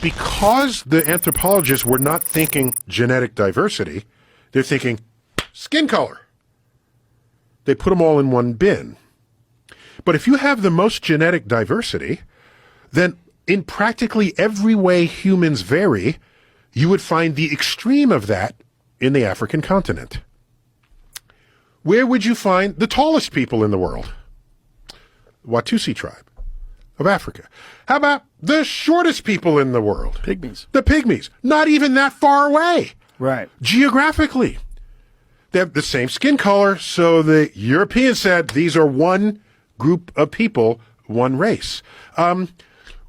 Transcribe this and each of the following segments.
because the anthropologists were not thinking genetic diversity, they're thinking skin color. They put them all in one bin. But if you have the most genetic diversity, then in practically every way humans vary, you would find the extreme of that in the African continent. Where would you find the tallest people in the world? Watusi tribe of Africa. How about the shortest people in the world? Pygmies. The Pygmies. Not even that far away. Right. Geographically. They have the same skin color, so the Europeans said these are one group of people, one race.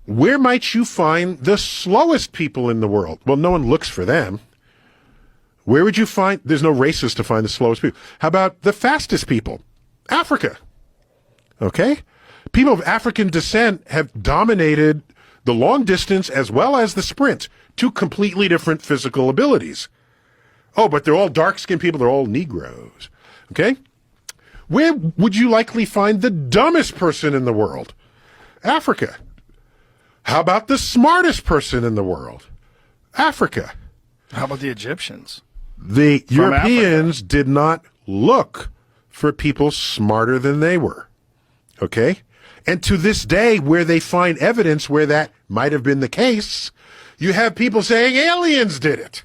Where might you find the slowest people in the world? Well, no one looks for them. Where would you find, there's no races to find the slowest people. How about the fastest people? Africa. Okay? People of African descent have dominated the long distance as well as the sprint, two completely different physical abilities. Oh, but they're all dark-skinned people, they're all Negroes. Okay? Where would you likely find the dumbest person in the world? Africa. How about the smartest person in the world? Africa. How about the Egyptians? The From Europeans did not look for people smarter than they were. Okay? And to this day, where they find evidence where that might have been the case, you have people saying aliens did it.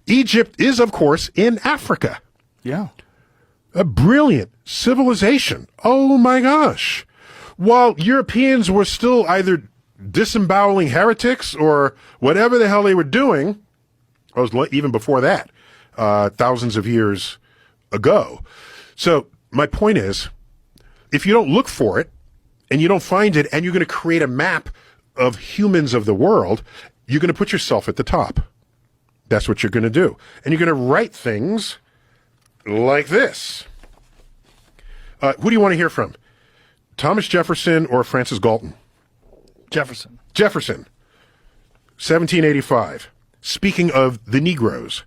Egypt is, of course, in Africa. Yeah. A brilliant civilization. Oh my gosh. While Europeans were still either disemboweling heretics or whatever the hell they were doing, even before that, thousands of years ago. So my point is, if you don't look for it and you don't find it and you're going to create a map of humans of the world, you're going to put yourself at the top. That's what you're going to do. And you're going to write things like this. Who do you want to hear from? Thomas Jefferson or Francis Galton? Jefferson. Jefferson, 1785. Speaking of the Negroes,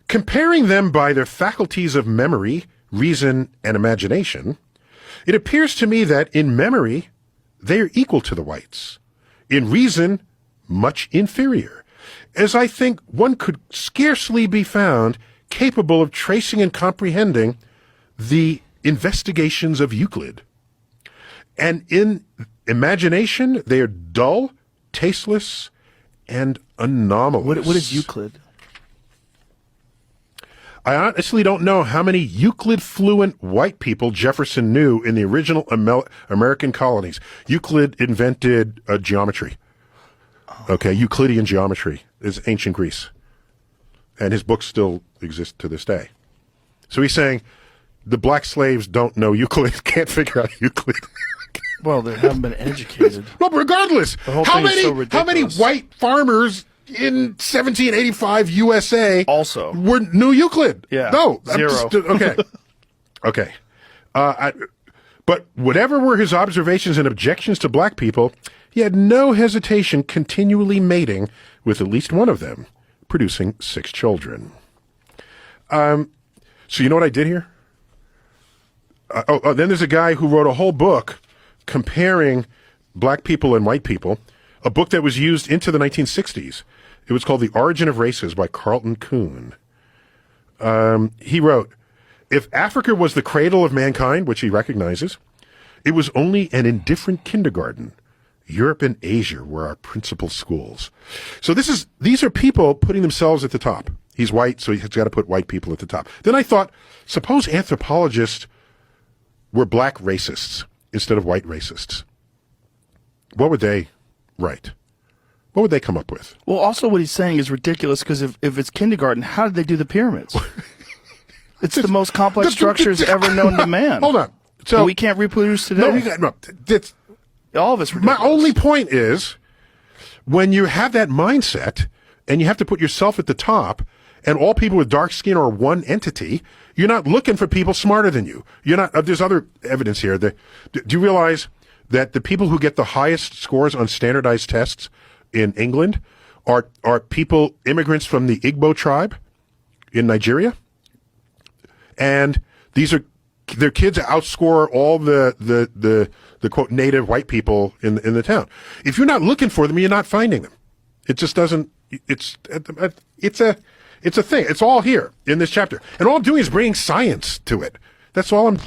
comparing them by their faculties of memory, reason, and imagination, it appears to me that in memory, they are equal to the whites. In reason, much inferior, as I think one could scarcely be found capable of tracing and comprehending the investigations of Euclid. And in imagination, they are dull, tasteless, and anomalous. What is Euclid? I honestly don't know how many Euclid-fluent white people Jefferson knew in the original American colonies. Euclid invented geometry. Okay, Euclidean geometry is ancient Greece. And his books still exist to this day. So he's saying the black slaves don't know Euclid, can't figure out Euclid. Well, they haven't been educated. Well, regardless, how many white farmers in 1785 USA also knew Euclid? Yeah, no, zero. Okay, okay. But whatever were his observations and objections to black people, he had no hesitation continually mating with at least one of them, producing 6 children. So you know what I did here? Then there's a guy who wrote a whole book comparing black people and white people, a book that was used into the 1960s. It was called The Origin of Races by Carlton Kuhn. He wrote, if Africa was the cradle of mankind, which he recognizes, it was only an indifferent kindergarten. Europe and Asia were our principal schools. So these are people putting themselves at the top. He's white, so he's got to put white people at the top. Then I thought, suppose anthropologists were black racists instead of white racists. What would they write? What would they come up with? Well, also what he's saying is ridiculous because if it's kindergarten, how did they do the pyramids? It's the most complex structures ever known to man. Hold on. So we can't reproduce today. All of it's ridiculous. My only point is, when you have that mindset and you have to put yourself at the top, and all people with dark skin are one entity, you're not looking for people smarter than you. You're not. There's other evidence here. Do you realize that the people who get the highest scores on standardized tests in England are people, immigrants from the Igbo tribe in Nigeria? And these are their kids outscore all the quote native white people in the town. If you're not looking for them, you're not finding them. It just doesn't. It's a thing. It's all here in this chapter, and all I'm doing is bringing science to it. That's all I'm.